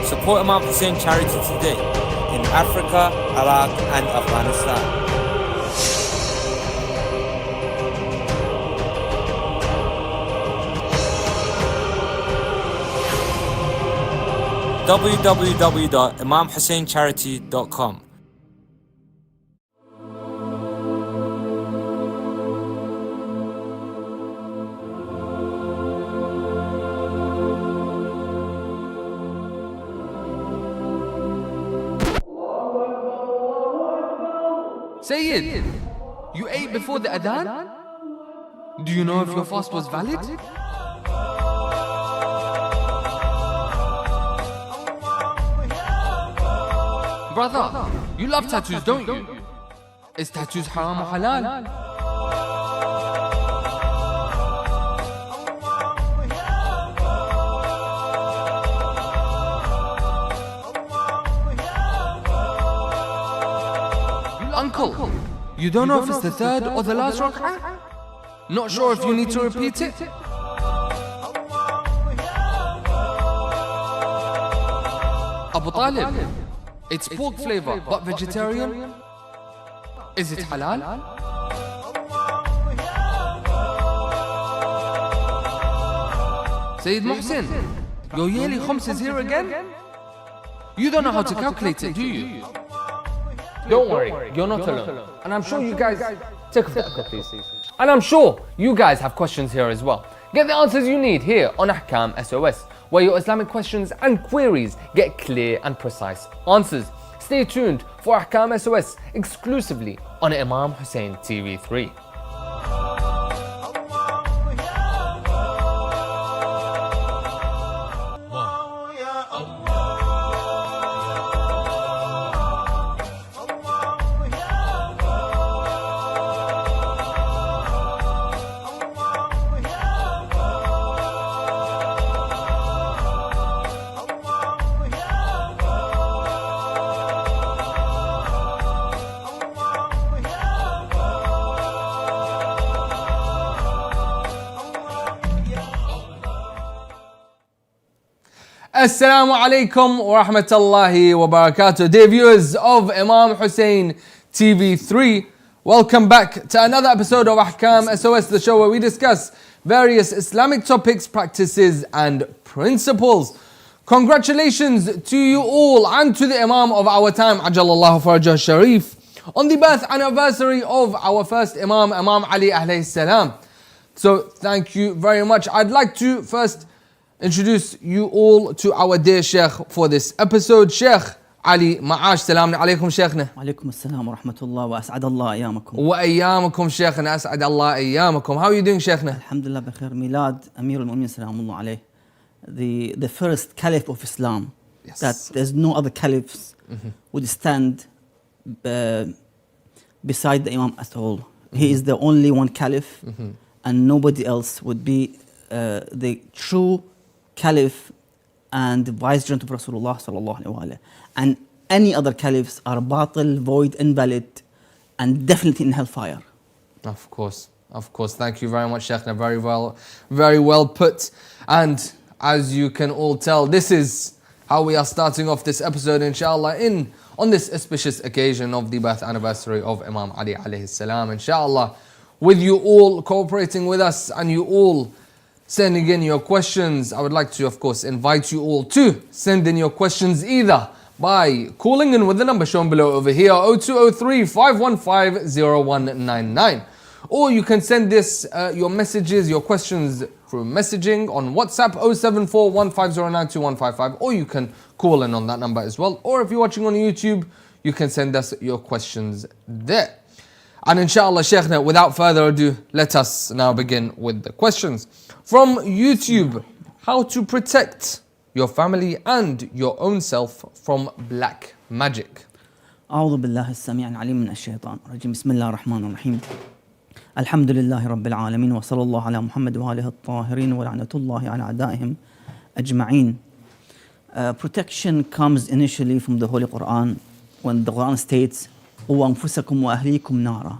Support Imam Hussein charity today in Africa, Iraq and Afghanistan. www.imamhusseincharity.com. Sayyid, you ate before the adhan? Do you know if your fast was valid? Brother, you love tattoos, don't you? Is tattoos haram or halal? Uncle, you don't know if it's the third or the last rak'ah? Not sure if you need to repeat it? Abu Talib, it's pork flavor but vegetarian. Is it halal? Sayyid Muhsin, your yearly khums is here again? You don't know how to calculate it, do you? Don't worry, you're not alone. And I'm sure you guys... Take off the Ahkam, please. And I'm sure you guys have questions here as well. Get the answers you need here on Ahkam SOS, where your Islamic questions and queries get clear and precise answers. Stay tuned for Ahkam SOS exclusively on Imam Hussein TV 3. Assalamu alaikum wa rahmatullahi wa barakatuh. Dear viewers of Imam Hussein TV 3, welcome back to another episode of Ahkam SOS, the show where we discuss various Islamic topics, practices and principles. Congratulations to you all and to the Imam of our time, Ajalallahu Farajah Sharif, on the birth anniversary of our first Imam, Imam Ali alayhi salam. So thank you very much. I'd like to first introduce you all to our dear Sheikh for this episode, Sheikh Ali. Ma'ash, salam alaykum Sheikhna. Alaykum assalam wa rahmatullah wa as'adallah ayyamakum. Wa ayyamakum Sheikhna, as'adallah ayyamakum. How are you doing Sheikhna? Alhamdulillah bi khair. Milad Amir al-Mu'minin salamullah alayh. The first caliph of Islam. Yes. That there's no other caliphs would stand beside the Imam at all. He is the only one caliph and nobody else would be the true caliph and vicegerent of Rasulullah sallallahu alaihi wasallam. And any other caliphs are batil, void, invalid, and definitely in hellfire. Of course. Thank you very much, Sheikhna. Very well put. And as you can all tell, this is how we are starting off this episode, inshallah, on this auspicious occasion of the birth anniversary of Imam Ali alayhi salam. Inshallah, with you all cooperating with us and you all sending in your questions, I would like to, of course, invite you all to send in your questions either by calling in with the number shown below over here, 0203 515 0199. Or you can send this, your messages, your questions through messaging on WhatsApp 074 1509 2155, or you can call in on that number as well. Or if you're watching on YouTube, you can send us your questions there. And inshallah, Sheikhna, without further ado, let us now begin with the questions. From YouTube, how to protect your family and your own self from black magic. أعوذ بالله السميع العليم من الشيطان الرجيم. بسم الله الرحمن الرحيم. الحمد لله رب العالمين وصلى الله على محمد وآله الطاهرين ولعنة الله على أعدائهم أجمعين. Protection comes initially from the Holy Quran when the Quran states وَأَنفُسَكُمْ وَأَهْلِيكُمْ نَارًا,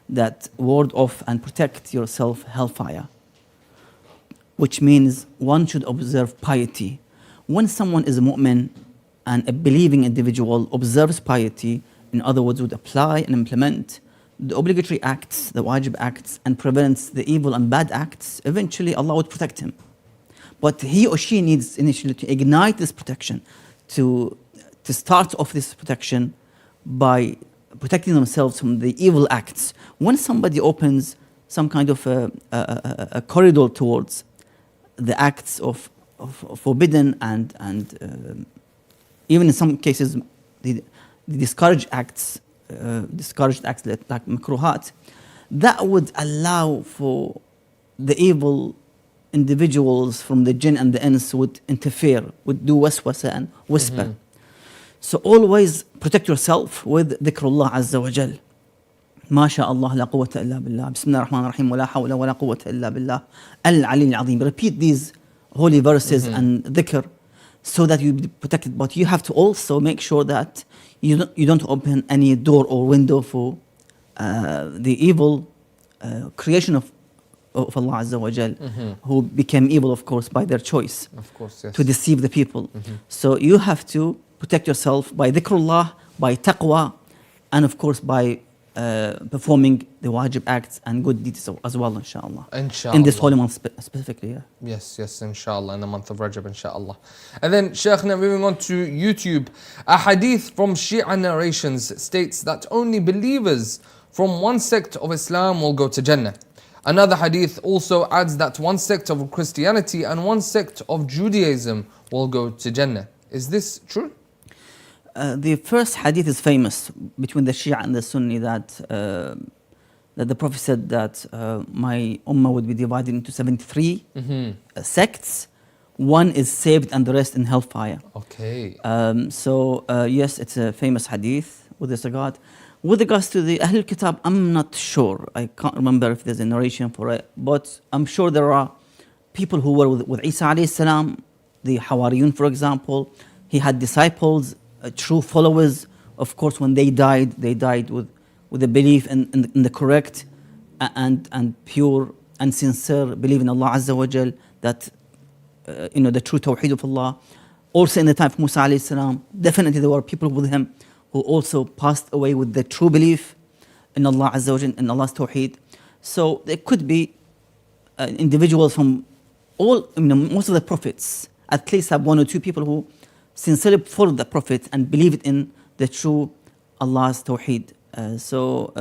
that ward off and protect yourself hellfire, which means one should observe piety, when someone is a mu'min and a believing individual observes piety, in other words, would apply and implement the obligatory acts, the wajib acts, and prevents the evil and bad acts, eventually Allah would protect him. But he or she needs initially to ignite this protection, to start off this protection by protecting themselves from the evil acts. When somebody opens some kind of a corridor towards the acts of forbidden and even in some cases the discouraged acts like makruhat, that would allow for the evil individuals from the jinn and the ins would interfere, would do waswasa and whisper. So always protect yourself with dhikrullah azza wa jal. ما شاء الله لا قوة إلا بالله بسم الله الرحمن الرحيم ولا حول ولا قوة إلا بالله العلي العظيم. Repeat these holy verses and dhikr so that you be protected, but you have to also make sure that you don't open any door or window for the evil creation of Allah Azza wa Jal, who became evil, of course, by their choice, Of course, yes. to deceive the people. So you have to protect yourself by dhikrullah, by taqwa, and of course by performing the wajib acts and good deeds as well, inshallah. Inshallah. In this holy month specifically, yeah. Yes, inshallah, in the month of Rajab, inshallah. And then, Shaykhna, moving on to YouTube, a hadith from Shia narrations states that only believers from one sect of Islam will go to Jannah. Another hadith also adds that one sect of Christianity and one sect of Judaism will go to Jannah. Is this true? The first hadith is famous between the Shia and the Sunni that the Prophet said that my ummah would be divided into 73 sects. One is saved and the rest in hellfire. Okay. So yes, it's a famous hadith with this regard. With regards to the Ahlul Kitab, I'm not sure. I can't remember if there's a narration for it, but I'm sure there are people who were with Isa alayhi salam, the Hawariyun, for example. He had disciples, true followers. Of course, when they died with a belief in the correct and pure and sincere belief in Allah Azza wa Jal, that the true tawheed of Allah. Also in the time of Musa alayhi salam, definitely there were people with him who also passed away with the true belief in Allah Azza wa Jal, in Allah's tawheed. So there could be individuals from most of the prophets, at least have one or two people who sincerely followed the Prophet and believed in the true Allah's tawheed. So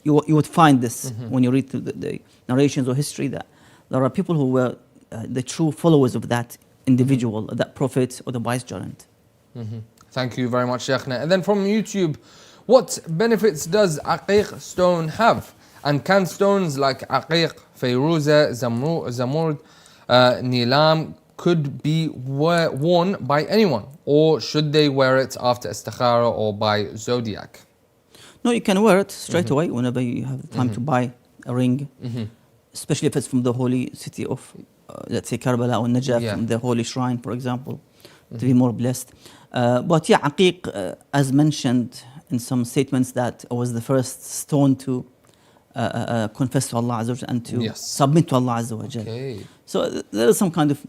you would find this when you read the narrations or history, that there are people who were the true followers of that individual, that prophet or the vicegerent. Thank you very much, Shaykhna. And then from YouTube, what benefits does aqiq stone have? And can stones like aqiq, fayruza, zamurd, nilam could be worn by anyone? Or should they wear it after istikhara or by zodiac? No, you can wear it straight away whenever you have the time to buy a ring, especially if it's from the holy city of, let's say, Karbala or Najaf, from the holy shrine, for example, to be more blessed. But yeah, aqiq, as mentioned in some statements, that was the first stone to confess to Allah Azza wa Jal and to submit to Allah Azza wa Jal. Okay. So there is some kind of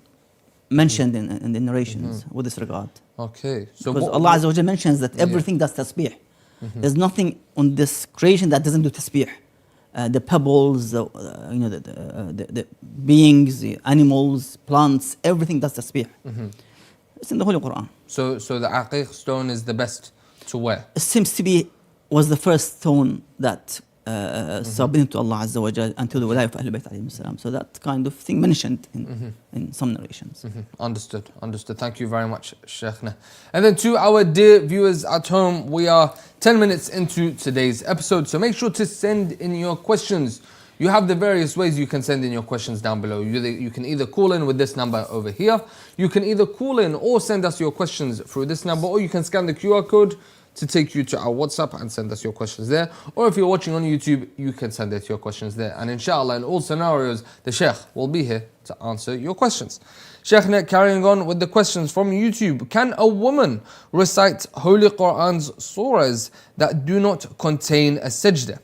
mentioned in the narrations with this regard. Okay. So because Allah Azza wa Jal mentions that everything does tasbih. There's nothing on this creation that doesn't do tasbih. The pebbles, the beings, the animals, plants, everything does tasbih. It's in the Holy Quran. So the aqiq stone is the best to wear? It seems to be was the first stone that submitted to Allah Azza wa Jal until the wilayah of Ahlul Bayt alayhim salam. So that kind of thing mentioned in some narrations. Understood. Thank you very much, Shaykhna. And then to our dear viewers at home, we are 10 minutes into today's episode, so make sure to send in your questions. You have the various ways you can send in your questions down below. You can either call in with this number over here. You can either call in or send us your questions through this number, or you can scan the QR code to take you to our WhatsApp and send us your questions there. Or if you're watching on YouTube, you can send us your questions there. And inshallah, in all scenarios, the Sheikh will be here to answer your questions. Shaykhna, carrying on with the questions from YouTube. Can a woman recite Holy Quran's surahs that do not contain a sajda?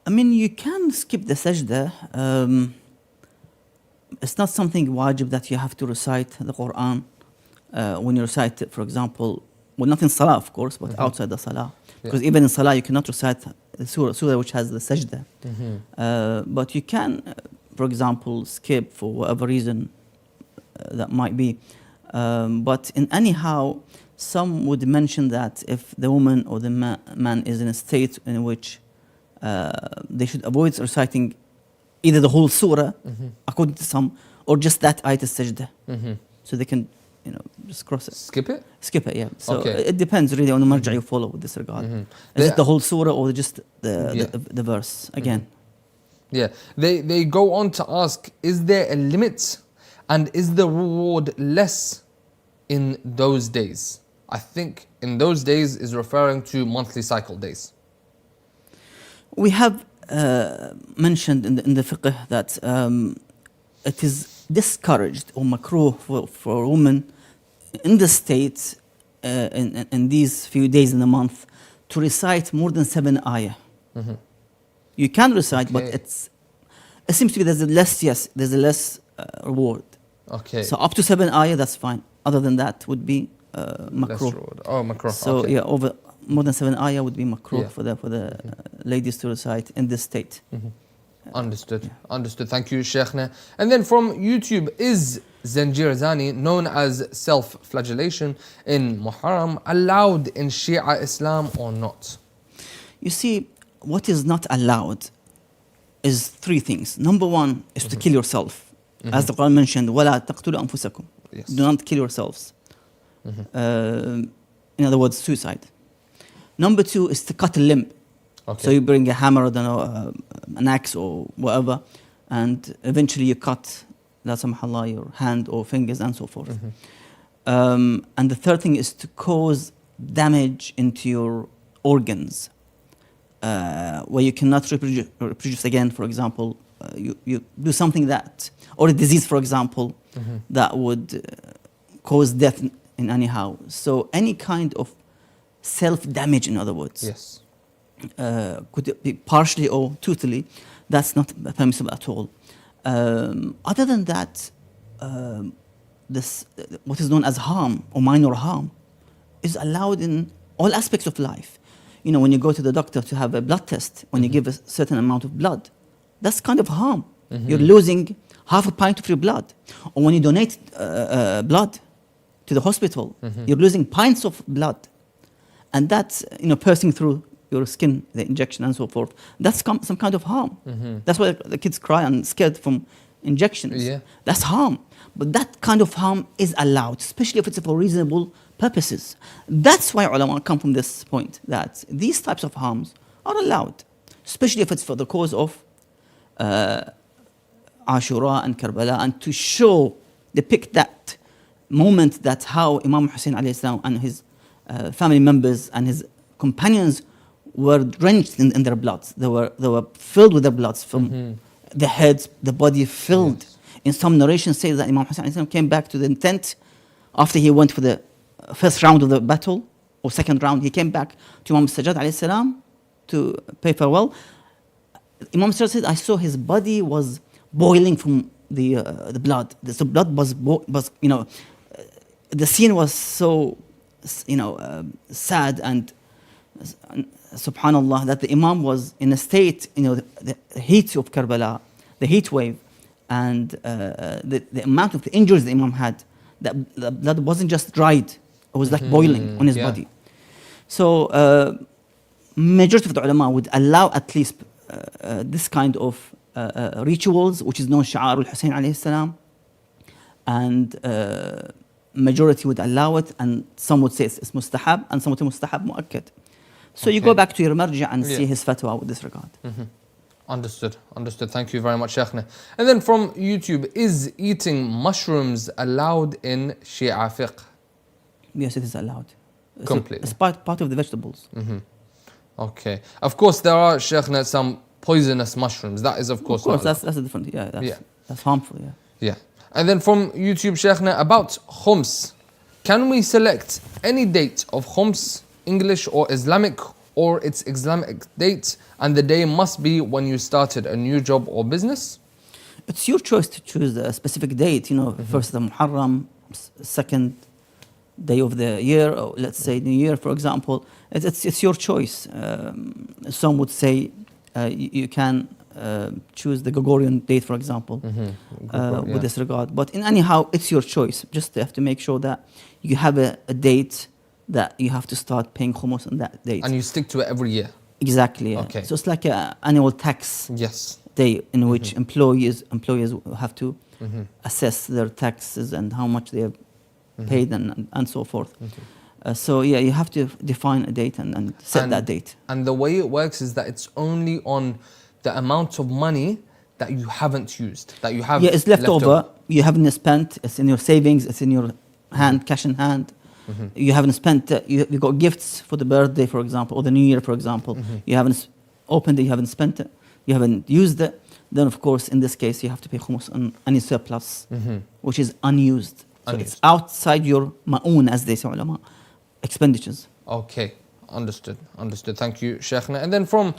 I mean, you can skip the sajda. it's not something wajib that you have to recite the Quran when you recite it, for example, well, not in Salah, of course, but outside the Salah. Because even in Salah, you cannot recite the surah which has the sajda. But you can, for example, skip for whatever reason that might be. But in anyhow, some would mention that if the woman or the man is in a state in which they should avoid reciting either the whole surah, according to some, or just that ayat al-sajda. So they can, just cross it. Skip it? Skip it, yeah. So Okay. it depends really on the marājiʿ you follow with this regard. Is it the whole surah or just the verse again? Yeah. They go on to ask, is there a limit and is the reward less in those days? I think in those days is referring to monthly cycle days. We have mentioned in the fiqh that it is discouraged or makruh for a woman in the state in these few days in the month to recite more than 7 ayah. You can recite, but it seems to be there's a less reward. Okay. So up to 7 ayah, that's fine. Other than that would be makruh. Oh, makruh. So okay. yeah, over more than 7 ayah would be makruh Yeah. for the ladies to recite in this state. Understood. Understood. Thank you, Sheikhna. And then from YouTube, is Zanjir Zani, known as self-flagellation in Muharram, allowed in Shia Islam or not? You see, what is not allowed is 3 things. Number 1 is to kill yourself. As the Quran mentioned, وَلَا تَقْتُلُوا أَنفُسَكُمْ. Yes. Do not kill yourselves. In other words, suicide. Number 2 is to cut a limb. Okay. So you bring a hammer, I don't know, an axe or whatever, and eventually you cut, la samahallah, your hand or fingers and so forth. And the third thing is to cause damage into your organs, where you cannot reproduce again, for example. You do something that, or a disease, for example, that would cause death in anyhow. So any kind of self-damage, in other words. Yes. Could it be partially or totally, that's not permissible at all. Other than that, this what is known as harm or minor harm is allowed in all aspects of life. When you go to the doctor to have a blood test, when you give a certain amount of blood, that's kind of harm. You're losing half a pint of your blood. Or when you donate blood to the hospital, you're losing pints of blood. And that's, piercing through your skin, the injection and so forth. That's some kind of harm. That's why the kids cry and scared from injections. Yeah. That's harm. But that kind of harm is allowed, especially if it's for reasonable purposes. That's why ulama come from this point, that these types of harms are allowed, especially if it's for the cause of Ashura and Karbala, and to depict that moment, that how Imam Hussein alayhi salam and his family members and his companions were drenched in their blood. They were filled with their blood from the heads, the body filled. Yes. In some narrations say that Imam Hussein alayhi salam came back to the tent after he went for the first round of the battle, or second round. He came back to Imam Sajjad alayhi salam to pay farewell. Imam Sajjad said, I saw his body was boiling from the blood. The blood was the scene was so sad and subhanallah, that the Imam was in a state, the heat of Karbala, the heat wave, and the amount of injuries the Imam had, that the blood wasn't just dried, it was like boiling on his body. So majority of the ulama would allow at least this kind of rituals, which is known Sha'ar al-Hussein alayhi salam, and majority would allow it, and some would say it's mustahab, and some would say mustahab mu'akkad. So you go back to your marājiʿ and see his fatwa with this regard. Understood. Thank you very much, Sheikhna. And then from YouTube, is eating mushrooms allowed in Shia fiqh? Yes, it is allowed. Completely. It's part of the vegetables. Okay. Of course, there are, Sheikhna, some poisonous mushrooms. That is, of course, Of course, not that's a different. That's harmful. Yeah. And then from YouTube, Sheikhna, about khums. Can we select any date of khums, English or Islamic, or its Islamic date, and the day must be when you started a new job or business? It's your choice to choose a specific date, first of Muharram, second day of the year, or let's say New Year, for example. It's your choice. Some would say you can choose the Gregorian date, for example, with this regard. But in anyhow, it's your choice. Just have to make sure that you have a date that you have to start paying khumus on that date. And you stick to it every year. Exactly. Yeah. Okay. So it's like an annual tax day in which employers have to assess their taxes and how much they have paid and so forth. So yeah, you have to define a date and set that date. And the way it works is that it's only on the amount of money that you haven't used, that you have it's left over. You haven't spent. It's in your savings. It's in your hand, cash in hand. You haven't spent. You got gifts for the birthday, for example, or the New Year, for example. You haven't opened it. You haven't spent it. You haven't used it. Then, of course, in this case, you have to pay khumus on any surplus, which is unused. So it's outside your ma'oon, as they say, ulama, expenditures. Okay, understood. Thank you, Sheikhna. And then from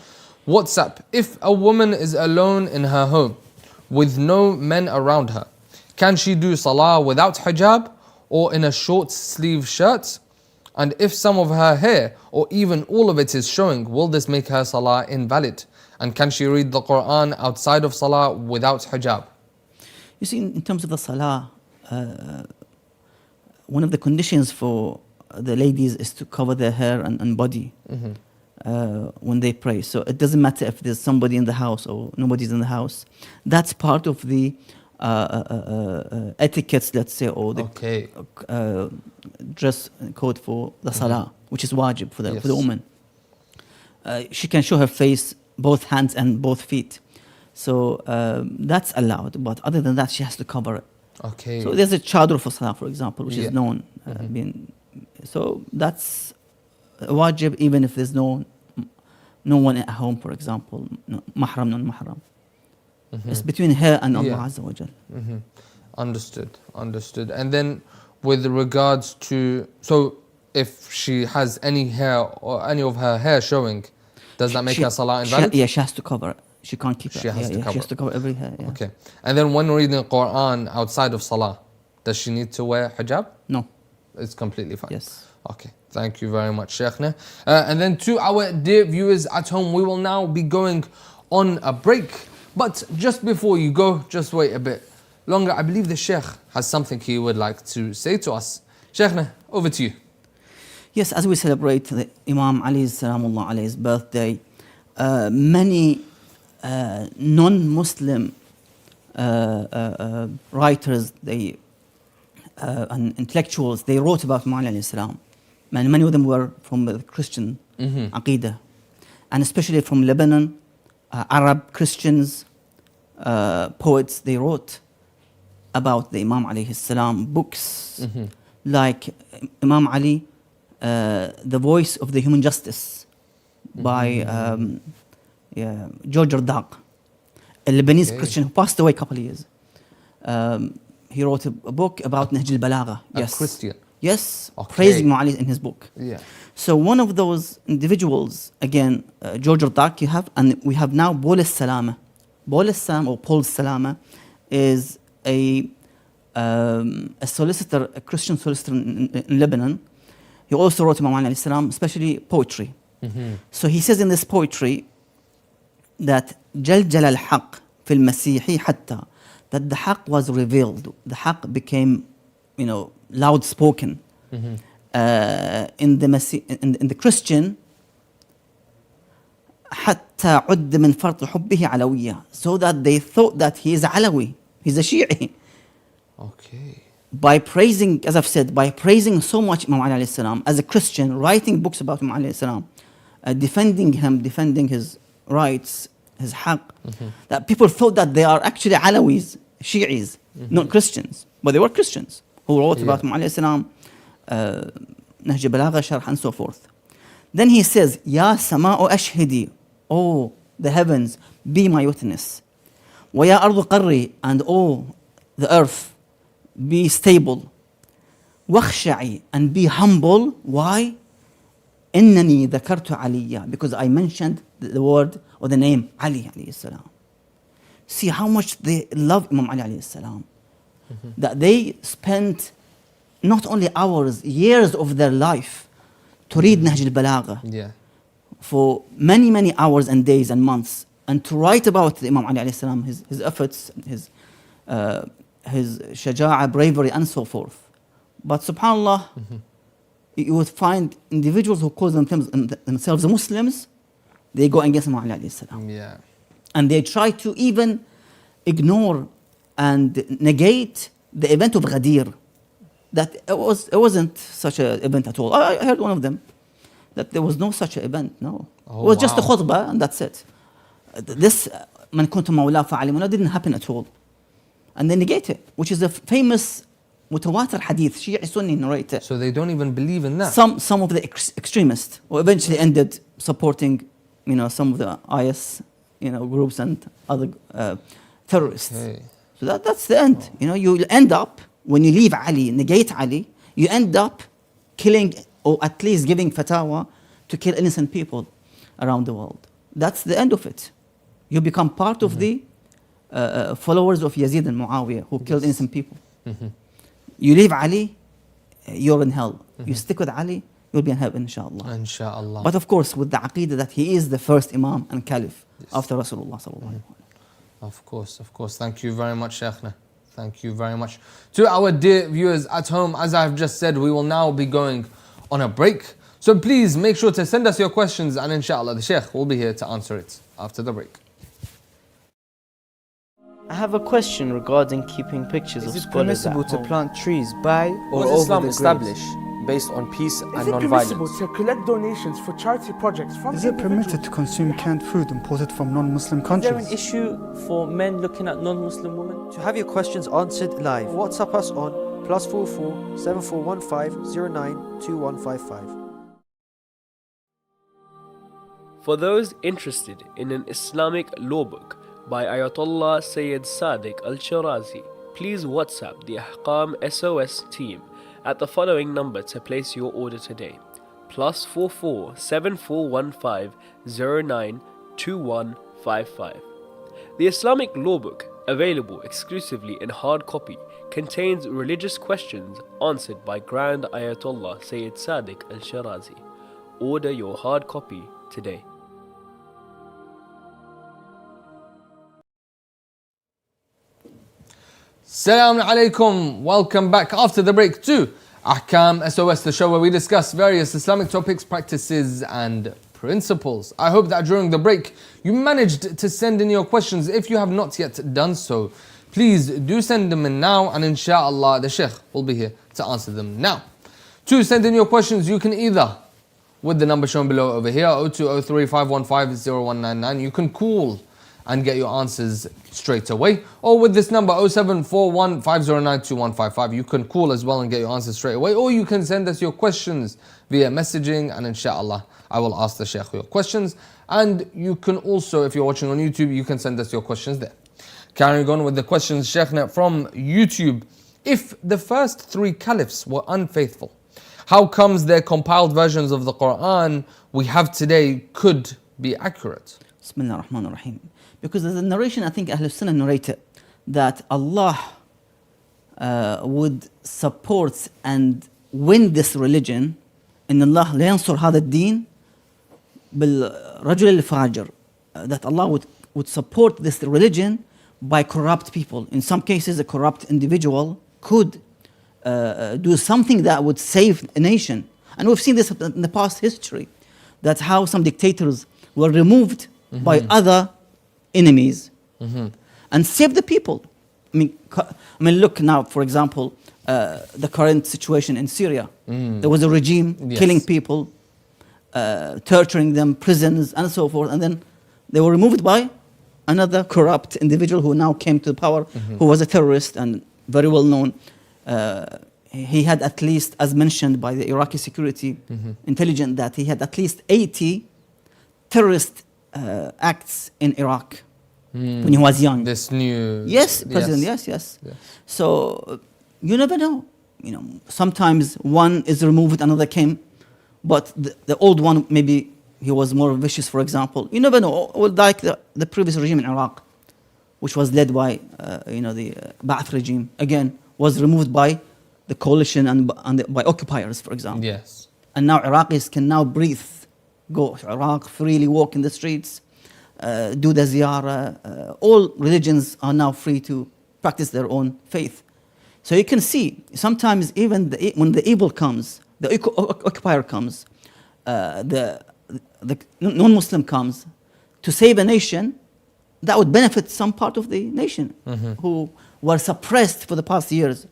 WhatsApp, if a woman is alone in her home with no men around her, can she do salah without hijab or in a short sleeve shirt? And if some of her hair or even all of it is showing, will this make her salah invalid? And can she read the Quran outside of salah without hijab? You see, in terms of the salah, one of the conditions for the ladies is to cover their hair and body when they pray. So it doesn't matter if there's somebody in the house or nobody's in the house. That's part of the etiquettes, let's say, or the dress code for the salah, which is wajib for the woman. She can show her face, both hands and both feet. So that's allowed. But other than that, she has to cover it. Okay. So there's a chadr for salah, for example, which is known. So that's wajib even if there's no one at home, for example, mahram, non-mahram. It's between her and Allah Azza wa Jal. Understood. And then with regards to, so if she has any hair or any of her hair showing, does that make her salah invalid? She has to cover it. She can't keep it. She has to cover every hair. Yeah. Okay. And then when reading the Quran outside of salah, does she need to wear hijab? No. It's completely fine. Yes. Okay. Thank you very much, Sheikhna. And then to our dear viewers at home, we will now be going on a break. But just before you go, just wait a bit longer. I believe the Sheikh has something he would like to say to us. Sheikhna, over to you. Yes, as we celebrate the Imam Ali's Salamullah alayhi's birthday, many non-Muslim writers, and intellectuals, they wrote about Imam Ali alayhi salam. And many of them were from the Christian Aqidah, and especially from Lebanon, Arab Christians, poets, they wrote about the Imam alayhi salam, books like Imam Ali, The Voice of the Human Justice by George Daq, a Lebanese Christian who passed away a couple of years. He wrote a book about Nahj al-Balagha. A Christian? Yes, praising Imam Ali in his book. Yeah. So one of those individuals, again, George Daq, and we have now Paul Salama. Paul Salama, or Paul Salama, is a solicitor, a Christian solicitor in Lebanon. He also wrote Imam Ali alayhi salam, especially poetry. So he says in this poetry that جلجل الحق في المسيح حتى, that the haqq was revealed, the haqq became, loud spoken in the Christian, حتى عد من فرط حبه علوية, so that they thought that he is Alawi, he's a Shi'i. Okay. By praising, as I've said, by praising so much Imam Ali alayhi salam, as a Christian, writing books about Imam Ali alayhi salam, defending him, defending his rights, his haqq, that people thought that they are actually Alawis, Shi'is, not Christians, but they were Christians who wrote about Imam alayhi salam, Nahj Balagha, Sharh, and so forth. Then he says, Ya sama'u ashhidi, oh the heavens, be my witness. Wa ya ardu qarri, and oh the earth, be stable. Wakhsha'i, and be humble. Why? Innani dhakartu Aliyya, because I mentioned the word or the name Ali alayhi salam. see how much they love Imam Ali alayhi salam. That they spent not only hours, years of their life to read Nahj al-Balagha. Yeah. For many, many hours and days and months, and to write about the Imam Ali alayhi salam, his efforts, his shaja'a, bravery, and so forth. But subhanAllah, you would find individuals who call themselves Muslims, they go against Imam Ali alayhi salam. Yeah. And they try to even ignore and negate the event of Ghadir. That it wasn't such an event at all. I heard one of them, that there was no such an event, no. Oh, it was just a wow. khutbah and that's it. This man kuntum mawla fa'alimuna didn't happen at all. And they negate it, which is a famous mutawatir hadith, Shi'i Sunni narrator. So they don't even believe in that. Some of the extremists who eventually ended supporting, some of the IS, groups and other terrorists. Okay. So that's the end. You end up, when you leave Ali, negate Ali, you end up killing, or at least giving fatwa to kill innocent people around the world. That's the end of it. You become part of the followers of Yazid and Muawiyah who killed innocent people. You leave Ali, you're in hell. You stick with Ali, you'll be in heaven, inshallah. Inshallah. But of course, with the aqidah that he is the first Imam and Caliph after Rasulullah sallallahu alaihi wasallam. Of course. Thank you very much, Shaykhna. Thank you very much. To our dear viewers at home, as I've just said, we will now be going on a break. So please make sure to send us your questions, and inshallah, the Shaykh will be here to answer it after the break. I have a question regarding keeping pictures of Is it scholars at permissible to home. plant trees by or What over does Islam the establish graves? based on peace and Is it permissible non-violence? to collect donations for charity projects from Is it permitted individuals? to consume canned food imported from non-Muslim Is there an countries? issue for men looking at non-Muslim women? To have your questions answered live, WhatsApp us on +44 7415 092155. For those interested in an Islamic law book by Ayatollah Sayyid Sadiq Al-Shirazi, please WhatsApp the Ahkam SOS team at the following number to place your order today: +44 7415 092155. The Islamic law book, available exclusively in hard copy, contains religious questions answered by Grand Ayatollah Sayyid Sadiq Al-Shirazi. Order your hard copy today. Assalamu alaikum. Welcome back after the break to Ahkam SOS, the show where we discuss various Islamic topics, practices, and principles. I hope that during the break you managed to send in your questions. If you have not yet done so, please do send them in now, and inshallah the Sheikh will be here to answer them now. To send in your questions, you can either, with the number shown below over here, 0203 515 0199, you can call and get your answers straight away. Or with this number 0741 509 2155, you can call as well and get your answers straight away. Or you can send us your questions via messaging, and inshallah I will ask the Shaykh your questions. And you can also, if you're watching on YouTube, you can send us your questions there. Carrying on with the questions, Shaykhna, from YouTube. If the first three caliphs were unfaithful, how comes their compiled versions of the Quran we have today could be accurate? Bismillah ar-Rahman ar-Rahim. Because there's a narration, I think Ahlul Sunnah narrated, that Allah would support and win this religion. إن الله لا ينصر هذا الدين بالرجل الفاجر. That Allah would support this religion by corrupt people. In some cases, a corrupt individual could do something that would save a nation. And we've seen this in the past history, that how some dictators were removed by other enemies and saved the people. I mean, look now, for example, the current situation in Syria. There was a regime killing people, torturing them, prisons, and so forth, and then they were removed by another corrupt individual who now came to power, who was a terrorist and very well known. He had at least, as mentioned by the Iraqi security intelligence, that he had at least 80 terrorist acts in Iraq when he was young. This new... Yes, president, yes. So you never know. Sometimes one is removed, another came, but the old one, maybe he was more vicious, for example. You never know. Like the previous regime in Iraq, which was led by the Ba'ath regime, again was removed by the coalition and by occupiers, for example. Yes. And now Iraqis can now breathe, go to Iraq, freely walk in the streets, do the ziyarah. All religions are now free to practice their own faith. So you can see, sometimes even when the evil comes, the occupier comes, the non-Muslim comes, to save a nation, that would benefit some part of the nation who were suppressed for the past years.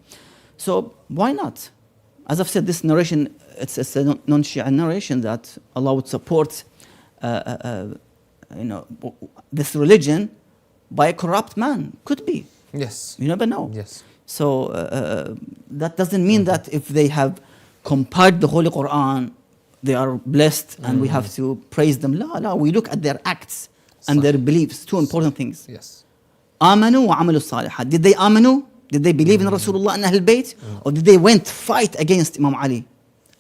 So why not? As I've said, this narration, it's a non-Shia narration that Allah would support this religion by a corrupt man. Could be. Yes. You never know. Yes. So that doesn't mean that if they have compiled the Holy Quran, they are blessed and we have to praise them. La, we look at their acts and their beliefs. Two important things. Yes. آمنوا وعملوا الصالحات. Did they amanu? Did they believe in Rasulullah and Ahlul Bayt? Or did they went fight against Imam Ali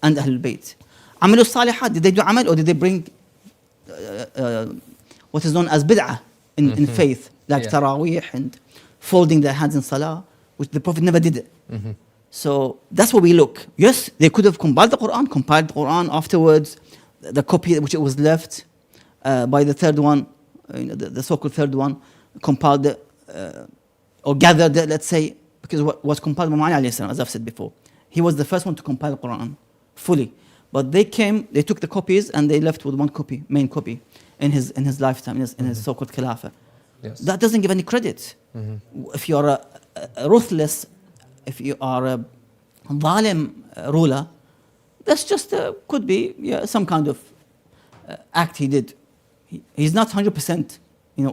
and Ahlul Bayt? عملوا الصالحات. Did they do amal or did they bring what is known as bid'ah in faith, like Taraweeh and folding their hands in Salah, which the Prophet never did it. So that's what we look. Yes, they could have compiled the Quran afterwards, the copy which it was left by the third one, the so-called third one, compiled or gathered, let's say, because what was compiled by Imam Ali, as I've said before. He was the first one to compile the Quran fully. But they took the copies and they left with one copy, main copy, in his lifetime, in his so-called Khilafah. Yes. That doesn't give any credit. If you are a ruthless, if you are a zalim ruler, that's just could be some kind of act he did. He's not 100%.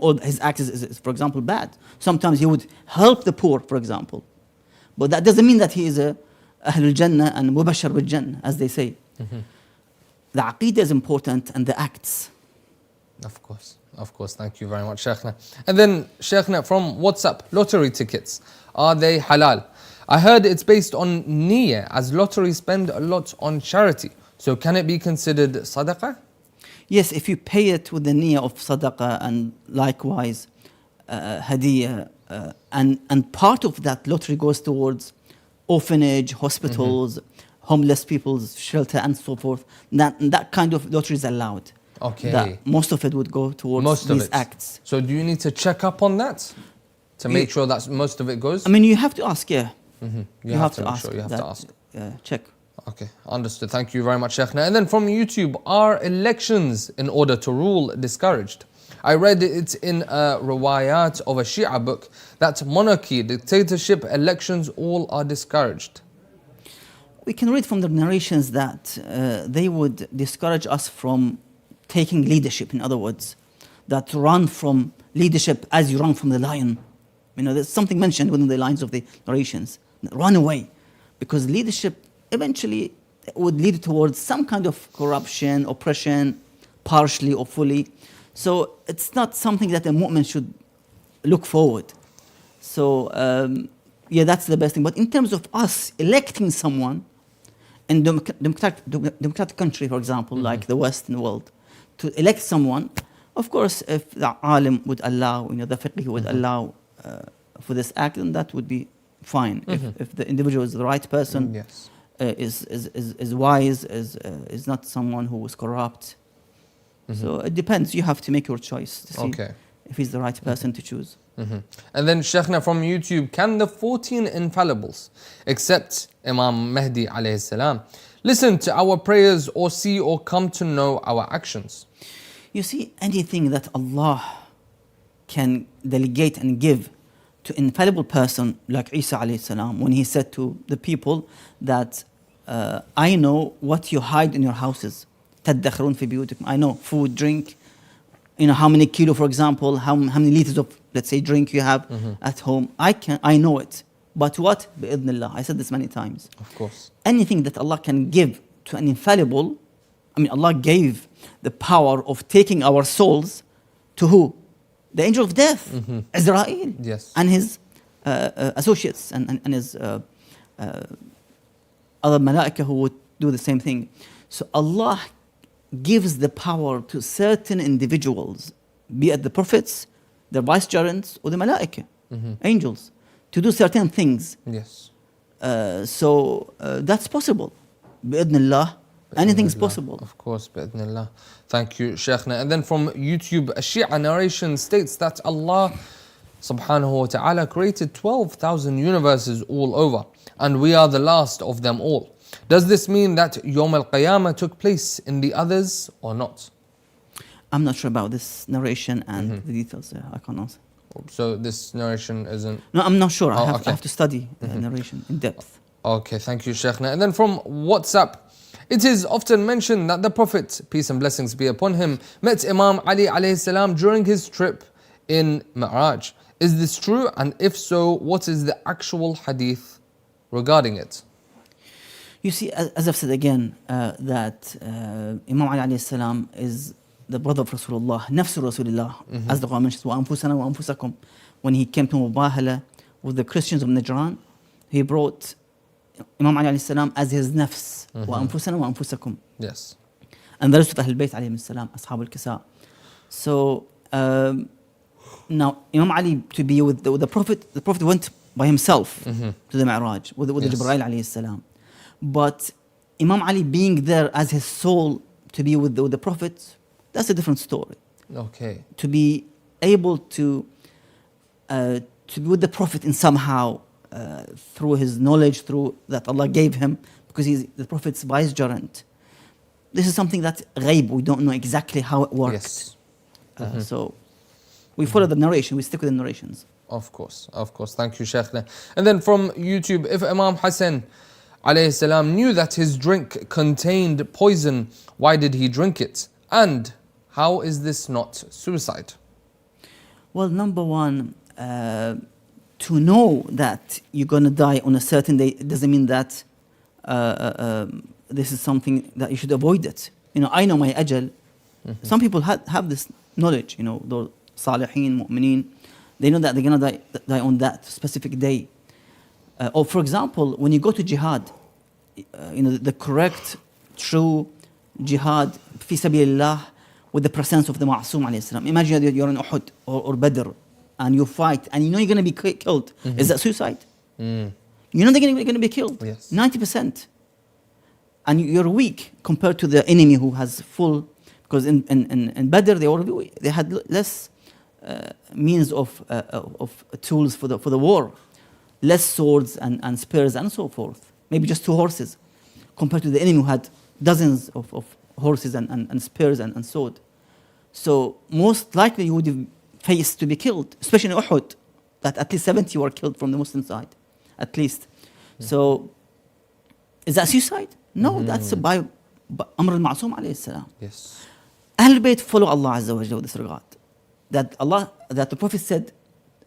All his acts is, for example, bad. Sometimes he would help the poor, for example, but that doesn't mean that he is a Ahlul Jannah and Mubashar bil Jannah, as they say. The aqeedah is important and the acts. Of course. Thank you very much, Sheikhna. And then, Sheikhna, from WhatsApp, lottery tickets, are they halal? I heard it's based on niyyah, as lotteries spend a lot on charity. So can it be considered sadaqah? Yes, if you pay it with the niyyah of sadaqah and likewise hadiyah, and part of that lottery goes towards orphanage, hospitals, homeless people's shelter and so forth, that kind of lottery is allowed. Okay. That most of it would go towards these acts. So do you need to check up on that to make sure that most of it goes? I mean, you have to ask, yeah. You have to ask. You have to ask. Check. Okay, understood. Thank you very much, Sheikhna. And then from YouTube, are elections in order to rule discouraged? I read it in a riwayat of a Shia book that monarchy, dictatorship, elections, all are discouraged. We can read from the narrations that they would discourage us from taking leadership, in other words, that run from leadership as you run from the lion. There's something mentioned within the lines of the narrations. Run away, because leadership eventually would lead towards some kind of corruption, oppression, partially or fully. So it's not something that a mu'min should look forward. So that's the best thing. But in terms of us electing someone in democratic country, for example, like the Western world, to elect someone, of course, if the alim would allow, the fiqh would allow for this act, then that would be fine. If the individual is the right person, yes. is wise, is not someone who is corrupt. So it depends. You have to make your choice to see if he's the right person to choose. And then Sheikhna from YouTube, can the 14 infallibles, except Imam Mahdi alayhi salam, listen to our prayers or see or come to know our actions? You see, anything that Allah can delegate and give to an infallible person like Isa alayhi salam, when he said to the people that I know what you hide in your houses. تدخرون في بيوتكم. I know food, drink, how many kilo, for example, how many liters of, let's say, drink you have at home. I know it. But what? بإذن الله. I said this many times. Of course. Anything that Allah can give to an infallible, Allah gave the power of taking our souls to who? The angel of death, Israel, yes. and his associates and his other malaika who would do the same thing. So Allah gives the power to certain individuals, be it the prophets, the vicegerents or the malaika, angels, to do certain things. Yes. So that's possible. Bi'idhnillah, anything's possible. Of course, bi'idhnillah. Thank you, Shaykhna. And then from YouTube, a Shia narration states that Allah subhanahu wa ta'ala created 12,000 universes all over, and we are the last of them all. Does this mean that Yawm al-Qiyamah took place in the others or not? I'm not sure about this narration and the details there. I can't answer. So this narration isn't... No, I'm not sure. I Oh, have to study the narration in depth. Okay, thank you, Shaykhna. And then from WhatsApp, it is often mentioned that the Prophet, peace and blessings be upon him, met Imam Ali alayhi salam during his trip in marājiʿ. Is this true? And if so, what is the actual hadith regarding it? You see, as I've said again, that Imam Ali alayhi salam is the brother of Rasulullah, nafsu Rasulullah, as the Quran mentions, وَأَنفُسَنَا وَأَنفُسَكُمْ. When he came to Mubahala with the Christians of Najran, he brought Imam Ali alayhi salam as his nafs, وَأَنفُسَنَا وَأَنفُسَكُمْ. Yes. And the rest of Ahlul Bayt alayhim salam, Ashab al-Kisa. So, now Imam Ali to be with the Prophet went by himself to the Mi'raj with the Jibreel alayhi salam. But Imam Ali being there as his soul to be with the Prophet, that's a different story. Okay. To be able to be with the Prophet in somehow through his knowledge, through that Allah gave him, because he's the Prophet's vicegerent. This is something that ghaib, we don't know exactly how it worked. Yes. So we follow the narration, we stick with the narrations. Of course. Thank you, Shaykhna. And then from YouTube, if Imam Hussein alayhi salam knew that his drink contained poison, why did he drink it? And how is this not suicide? Well, number one, to know that you're going to die on a certain day, it doesn't mean that this is something that you should avoid it. You know, I know my ajal. Some people have this knowledge, you know, those salihin, mu'mineen, they know that they're going to die on that specific day. Or for example, when you go to jihad, you know, the correct, true jihad, fi sabilillah, with the presence of the Ma'soom alayhi salam. Imagine that you're in Uhud or Badr, and you fight, and you know you're going to be killed. Is that suicide? You know they're going to be killed. Yes. 90%. And you're weak compared to the enemy who has full, because in Badr they had less means of tools for the war, less swords and spears and so forth. Maybe just 2 horses, compared to the enemy who had dozens of horses and spears and sword. So most likely you would have faced to be killed, especially in Uhud, that at least 70 were killed from the Muslim side, at least. So is that suicide? No, that's by Amr al-Ma'soom alayhi salam. Yes. Ahlul Bayt follow Allah Azza wa Jalla with this regard. That the Prophet said,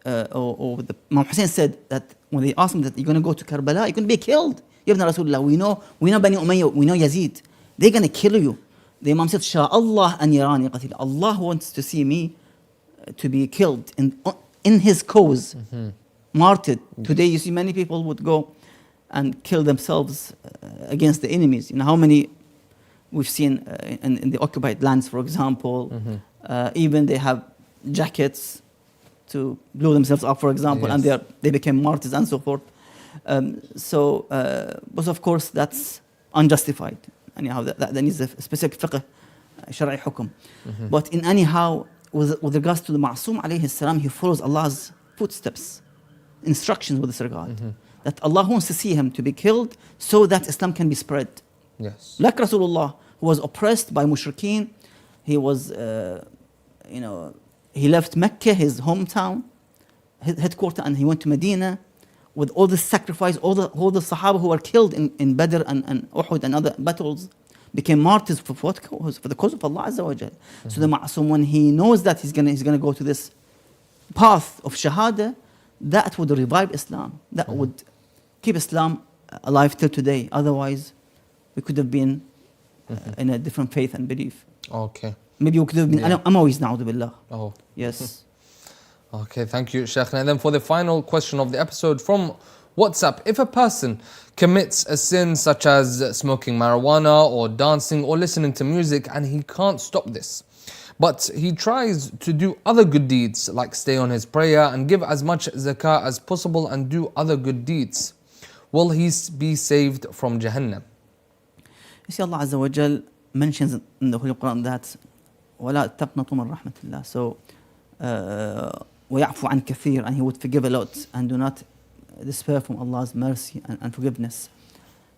or the Imam Hussein said, that when they asked him that you're going to go to Karbala, you're going to be killed. Ya ibn Rasulullah, we know Bani Umayyah, we know Yazid. They're going to kill you. The Imam said, Sha Allah an yarani qatil. Allah wants to see me to be killed in his cause, martyred. Today you see many people would go and kill themselves against the enemies. You know how many we've seen in the occupied lands, for example. Even they have jackets to blow themselves up, for example, and they became martyrs and so forth. But of course that's unjustified. Anyhow, that needs a specific fiqh, shar'i hukum. But in anyhow, with regards to the Ma'soom alayhi salam, he follows Allah's footsteps, instructions with this regard. That Allah wants to see him to be killed so that Islam can be spread. Yes. Like Rasulullah, who was oppressed by mushrikeen, he was, he left Mecca, his hometown, his headquarters, and he went to Medina with all the sacrifice, all the Sahaba who were killed in Badr and Uhud and other battles became martyrs for what cause? For the cause of Allah Azza wa Jal. So the Ma'soom, when he knows that he's gonna go to this path of Shahada, that would revive Islam. That would keep Islam alive till today. Otherwise, we could have been in a different faith and belief. Okay. Maybe we could have been Amawis, na'udhu billah. Oh. Yes. Okay, thank you, Sheikh. And then for the final question of the episode from WhatsApp, if a person commits a sin such as smoking marijuana or dancing or listening to music and he can't stop this, but he tries to do other good deeds like stay on his prayer and give as much zakah as possible and do other good deeds, will he be saved from Jahannam? You see, Allah Azza wa Jal mentions in the Holy Quran that وَلَا تَقْنَطُوا مِنْ رَحْمَةِ اللَّهِ. So, وَيَعْفُوا عَنْ كَثِيرٍ, and He would forgive a lot, and do not despair from Allah's mercy and forgiveness.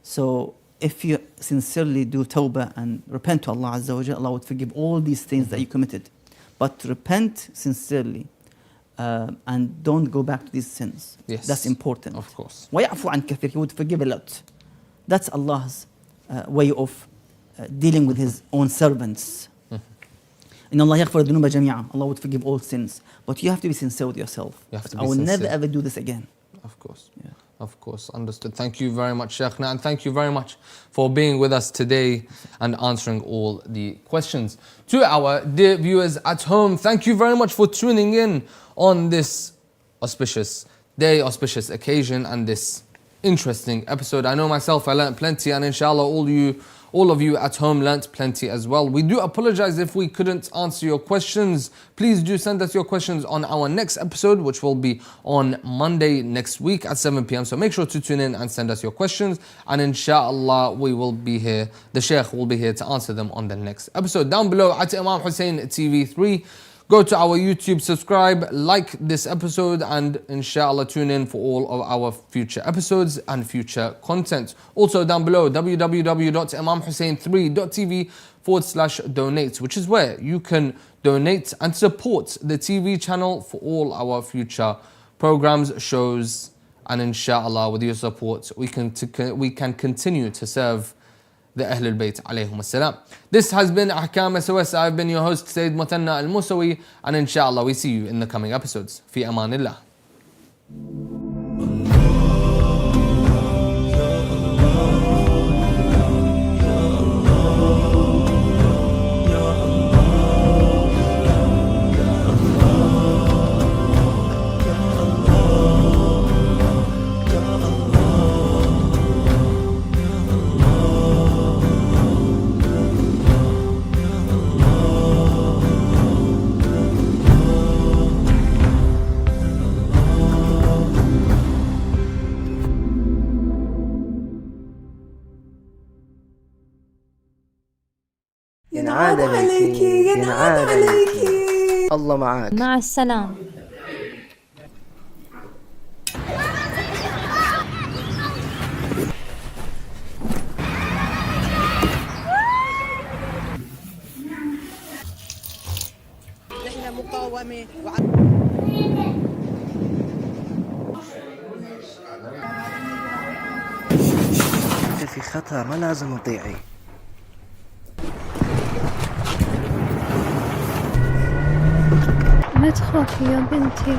So, if you sincerely do tawbah and repent to Allah Azza wa Jal, Allah would forgive all these things that you committed. But repent sincerely and don't go back to these sins. Yes, that's important. of course. وَيَعْفُوا عَنْ كَثِيرٍ, He would forgive a lot. That's Allah's way of dealing with His own servants. إن الله يغفر الذنوب جميعا. Allah would forgive all sins. But you have to be sincere with yourself. You have to be I will sincere. never ever do this again. Of course. Yeah. Of course, understood. Thank you very much, Sheikhna, and thank you very much for being with us today and answering all the questions. To our dear viewers at home, thank you very much for tuning in on this auspicious day, auspicious occasion, and this interesting episode. I know myself, I learnt plenty, and inshallah all of you at home learnt plenty as well. We do apologize if we couldn't answer your questions. Please do send us your questions on our next episode, which will be on Monday next week at 7 p.m. So make sure to tune in and send us your questions, and inshallah we will be here, the Sheikh will be here to answer them on the next episode. Down below at Imam Hussein TV 3. Go to our YouTube, subscribe, like this episode, and inshallah tune in for all of our future episodes and future content. Also down below, www.imamhussein3.tv/donate, which is where you can donate and support the TV channel for all our future programs, shows, and inshallah with your support we can continue to serve the Ahlul Bayt alayhum as-salam. This has been Ahkam SOS. I've been your host Sayyid Muthanna Al-Musawi, and inshallah we see you in the coming episodes. Fi amanillah. ينعاد عليكي ينعاد عليكي الله معاك. مع السلامة. نحن مقاومة انت في خطر، ما لازم تضيعي. ما تخافي يا بنتي.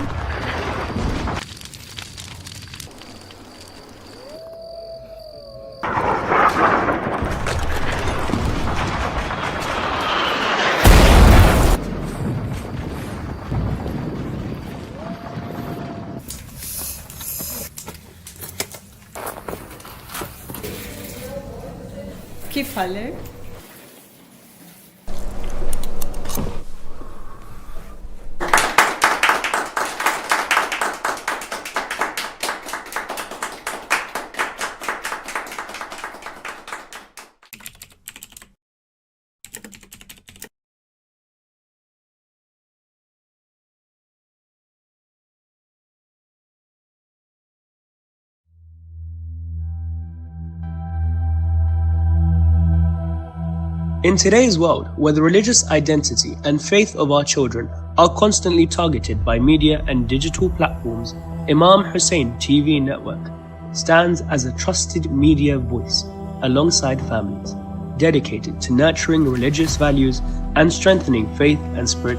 كيف حالك؟ In today's world, where the religious identity and faith of our children are constantly targeted by media and digital platforms, Imam Hussein TV network stands as a trusted media voice alongside families, dedicated to nurturing religious values and strengthening faith and spirituality.